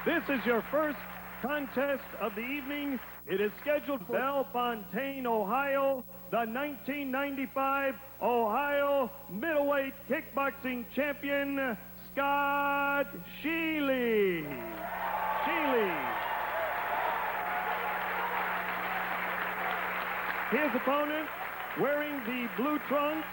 This is your first contest of the evening. It is scheduled for Bellefontaine, Ohio, the 1995 Ohio middleweight kickboxing champion, Scott Shelley. His opponent, wearing the blue trunks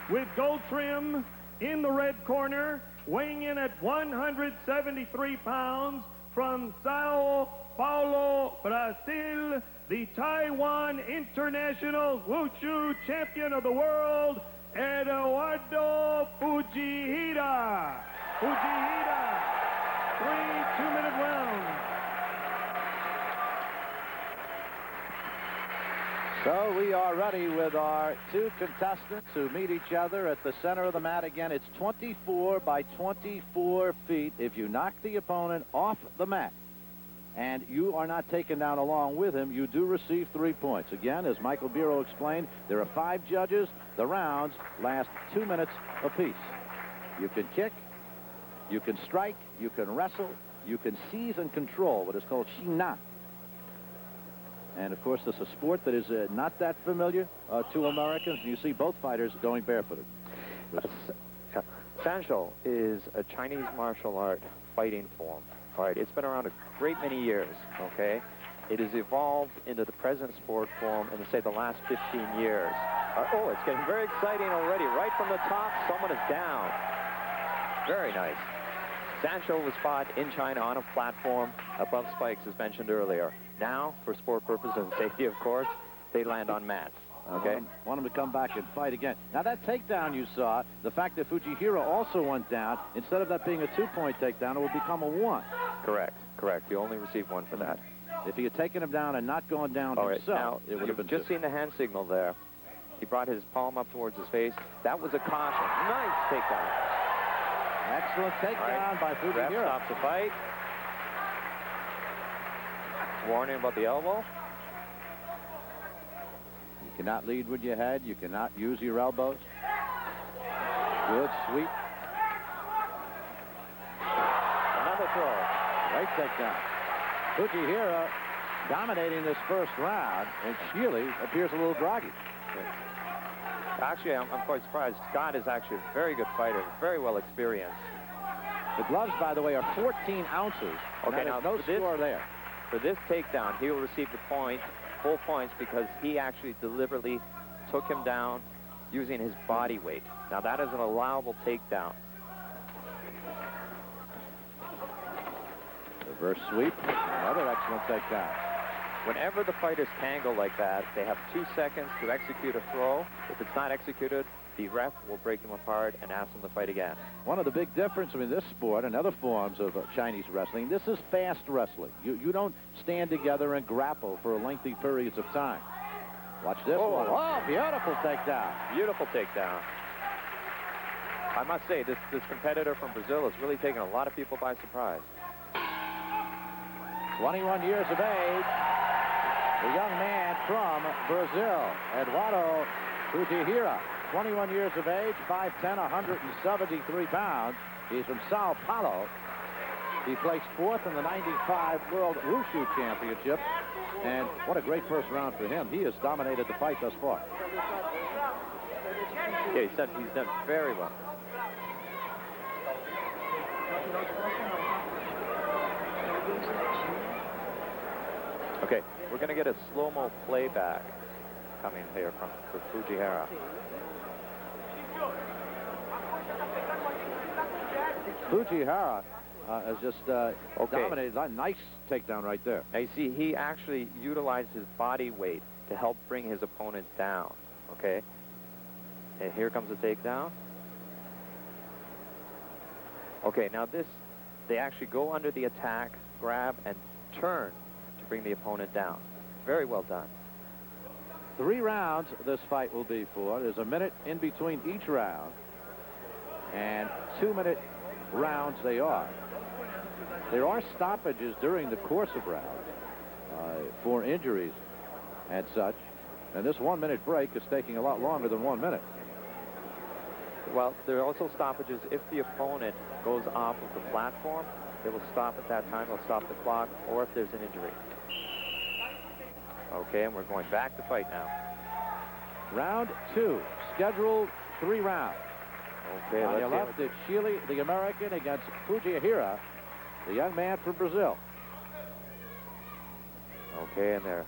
with gold trim in the red corner, weighing in at 173 pounds, from Sao Paulo, Brazil, the Taiwan International Wushu Champion of the World, Eduardo Fujihira. 3 2-minute rounds. So we are ready with our two contestants who meet each other at the center of the mat. Again, it's 24 by 24 feet. If you knock the opponent off the mat and you are not taken down along with him, you do receive 3 points. Again, as Michael Biro explained, there are 5 judges. The rounds last 2 minutes apiece. You can kick, you can strike, you can wrestle, you can seize and control what is called shina. And, of course, this is a sport that is not that familiar to Americans. You see both fighters going barefooted. Sanshou is a Chinese martial art fighting form. All right, it's been around a great many years, okay? It has evolved into the present sport form in, say, the last 15 years. Oh, it's getting very exciting already. Right from the top, someone is down. Very nice. Sanshou was fought in China on a platform above spikes, as mentioned earlier. Now, for sport purposes and safety, of course, they land on mats. Okay? Want him to come back and fight again. Now, that takedown you saw, the fact that Fujihira also went down, instead of that being a 2-point takedown, it would become a 1. Correct. You only received 1 for that. If he had taken him down and not gone down himself, now, it would have been just 2. seen the hand signal there. He brought his palm up towards his face. That was a caution. Nice takedown. Excellent takedown by Fujihira. Ref stops the fight. Warning about the elbow. You cannot lead with your head. You cannot use your elbows. Good sweep. Another throw. Right takedown. Fujihira dominating this first round, and Shelley appears a little groggy. Actually, I'm quite surprised. Scott is actually a very good fighter, very well experienced. The gloves, by the way, are 14 ounces. Okay, now no score there. For this takedown, he will receive the point, full points, because he actually deliberately took him down using his body weight. Now, that is an allowable takedown. Reverse sweep. Another excellent takedown. Whenever the fighters tangle like that, they have 2 seconds to execute a throw. If it's not executed, the ref will break them apart and ask them to fight again. One of the big differences between this sport and other forms of Chinese wrestling, this is fast wrestling. You don't stand together and grapple for lengthy periods of time. Watch this one. Oh, beautiful takedown. Beautiful takedown. I must say, this competitor from Brazil has really taken a lot of people by surprise. 21 years of age. The young man from Brazil, Eduardo Fujihira, 21 years of age, 5'10", 173 pounds. He's from Sao Paulo. He placed 4th in the 95 World Wushu Championship. And what a great first round for him. He has dominated the fight thus far. Yeah, he's done very well. Okay, we're going to get a slow-mo playback coming here from Fujihira. Fujihira has just dominated. A nice takedown right there. Now, you see, he actually utilized his body weight to help bring his opponent down, okay? And here comes the takedown. Okay, now they actually go under the attack, grab, and turn to bring the opponent down. Very well done. 3 rounds this fight will be for. There's a minute in between each round. And 2-minute rounds they are. There are stoppages during the course of rounds for injuries and such. And this 1-minute break is taking a lot longer than 1 minute. Well, there are also stoppages if the opponent goes off of the platform. They will stop at that time. They'll stop the clock, or if there's an injury. Okay, and we're going back to fight now. Round 2, scheduled 3 rounds. Okay, on your left, it's Shelley, the American, against Fujihira, the young man from Brazil. Okay, and their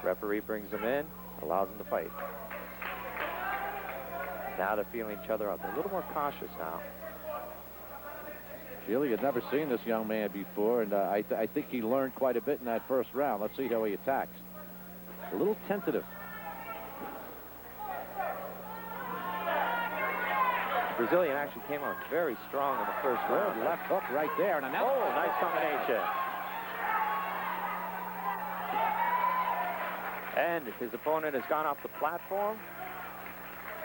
referee brings them in, allows them to fight. Now they're feeling each other out. They're a little more cautious now. Shelley had never seen this young man before, and I think he learned quite a bit in that first round. Let's see how he attacks. A little tentative. The Brazilian actually came on very strong in the first round. Good left hook right there. And oh, nice combination. And his opponent has gone off the platform.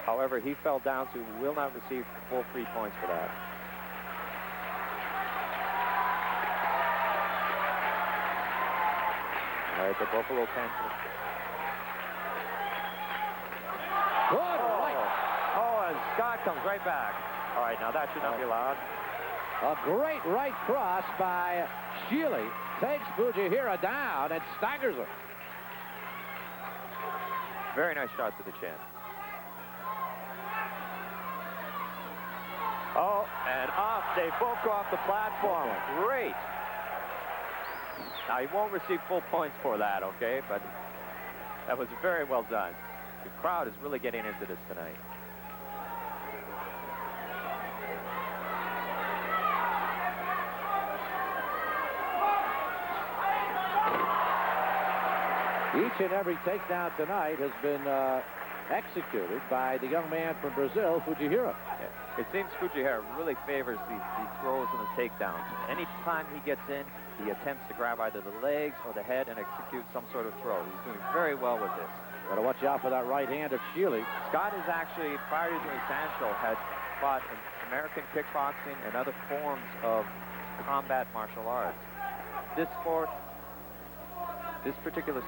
However, he fell down, so he will not receive full 3 points for that. All right, they're both a little tense. Good right. Oh, and Scott comes right back. All right, now that should not be allowed. A great right cross by Shelley. Takes Fujihira down and staggers him. Very nice shot to the chin. Oh, and off. They both go off the platform. Great. Now, he won't receive full points for that, okay? But that was very well done. The crowd is really getting into this tonight. Each and every takedown tonight has been executed by the young man from Brazil, Fujihira. Yeah. It seems Fujihira really favors the throws and the takedowns. Anytime he gets in, he attempts to grab either the legs or the head and execute some sort of throw. He's doing very well with this. Got to watch out for that right hand of Shelley. Scott is actually, prior to doing Sancho, had fought in American kickboxing and other forms of combat martial arts. This sport, this particular...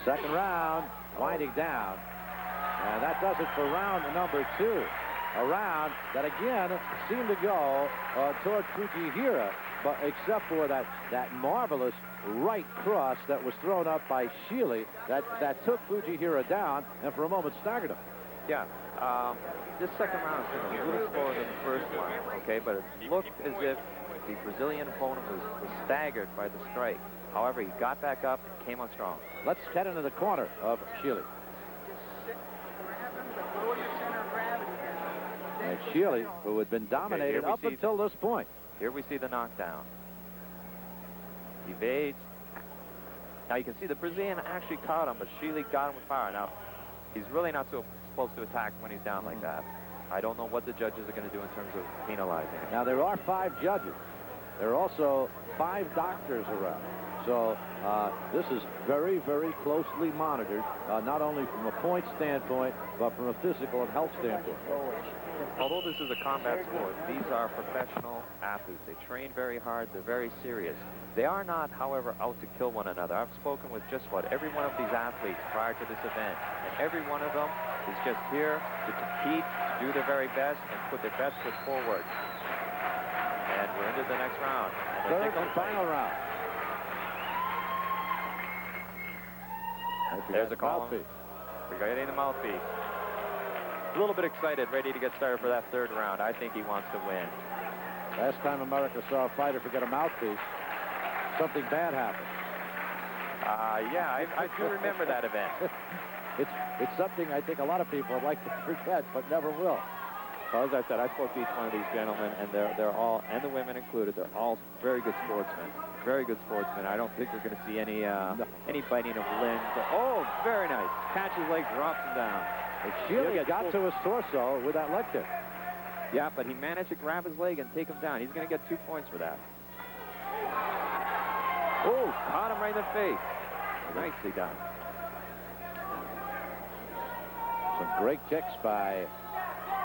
Second round, winding down. And that does it for round number 2. A round that, again, seemed to go toward Fujihira, but except for that marvelous right cross that was thrown up by Shelley that took Fujihira down and for a moment staggered him. Yeah. This second round has been a little slower than the first one, okay? But it looked as if the Brazilian opponent was staggered by the strike. However, he got back up and came on strong. Let's head into the corner of Shelley. And Shelley, who had been dominated up until this point. Here we see the knockdown. Evades. Now you can see the Brazilian actually caught him, but Shelley got him with fire. Now, he's really not supposed to attack when he's down like that. I don't know what the judges are going to do in terms of penalizing him. Now, there are 5 judges. There are also 5 doctors around. So this is very, very closely monitored, not only from a point standpoint, but from a physical and health standpoint. Although this is a combat sport, these are professional athletes. They train very hard. They're very serious. They are not, however, out to kill one another. I've spoken with just about every one of these athletes prior to this event, and every one of them is just here to compete, to do their very best, and put their best foot forward. And we're into the next round. Third and final round. There's a call. We're getting the mouthpiece. A little bit excited, ready to get started for that third round. I think he wants to win. Last time America saw a fighter forget a mouthpiece, something bad happened. Yeah, I do remember that event. It's something I think a lot of people would like to forget, but never will. Well, as I said, I spoke to each one of these gentlemen, and they're all, and the women included, they're all very good sportsmen. Very good sportsmen. I don't think we're going to see any biting of limbs. Oh, very nice. Catches leg, drops him down. Shelley got to his torso with that leg kick. Yeah, but he managed to grab his leg and take him down. He's going to get 2 points for that. Oh, caught him right in the face. Nicely done. Some great kicks by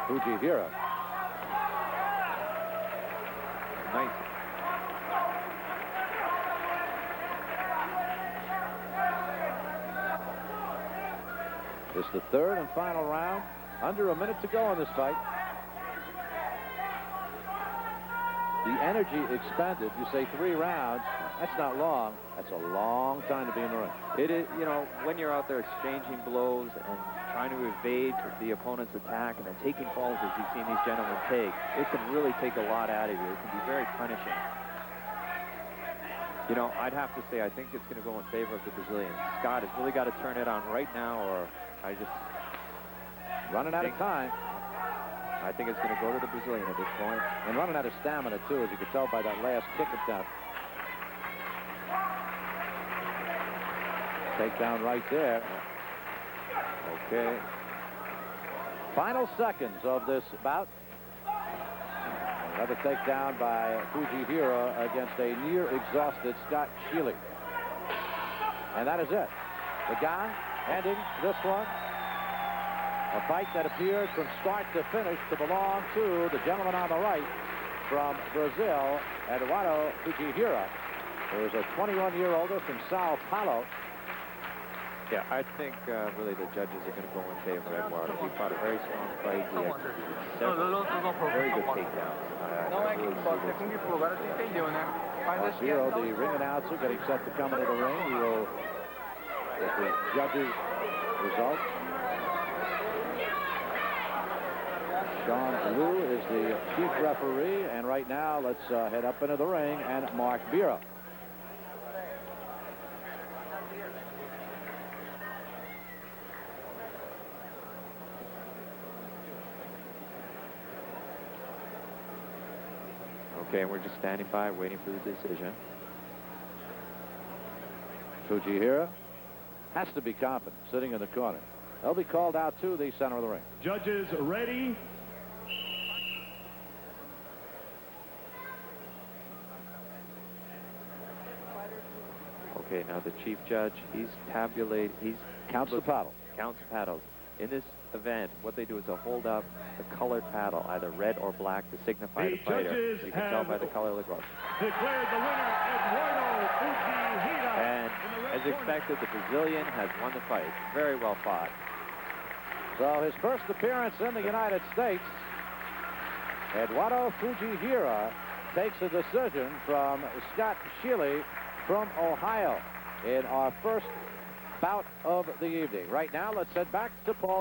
Fujihira. Nice. It's the third and final round. Under a minute to go in this fight. the energy expended. You say 3 rounds. That's not long. That's a long time to be in the ring. It is, you know, when you're out there exchanging blows and trying to evade the opponent's attack and then taking falls as you've seen these gentlemen take, it can really take a lot out of you. It can be very punishing. You know, I'd have to say I think it's going to go in favor of the Brazilian. Scott has really got to turn it on right now, or I just... Running out of time. I think it's going to go to the Brazilian at this point. And running out of stamina, too, as you could tell by that last kick attempt. Takedown right there. Okay. Final seconds of this bout. Another takedown by Fujihira against a near-exhausted Scott Shelley. And that is it. The guy ending this one. A fight that appeared from start to finish to belong to the gentleman on the right from Brazil, Eduardo Fujihira, who is a 21-year-older from Sao Paulo. Yeah, I think really the judges are going to go in favor of Eduardo. He fought a very strong fight. He executed several very good takedowns. Zero, the ring announcer, getting set to come into the ring. He will get the judges' results. Sean Liu is the chief referee, and right now let's head up into the ring and Mark Bira. Okay, and we're just standing by, waiting for the decision. Fujihira has to be confident, sitting in the corner. They'll be called out to the center of the ring. Judges ready. Okay, now the chief judge, he's Counts the paddle. Counts the paddles. In this event, what they do is they'll hold up a colored paddle, either red or black, to signify the fighter. You can tell by the color of the glove. Declared the winner, Eduardo Fujihira. And as expected, the Brazilian has won the fight. Very well fought. So his first appearance in the United States, Eduardo Fujihira takes a decision from Scott Shelley from Ohio in our first bout of the evening. Right now, let's head back to Paul.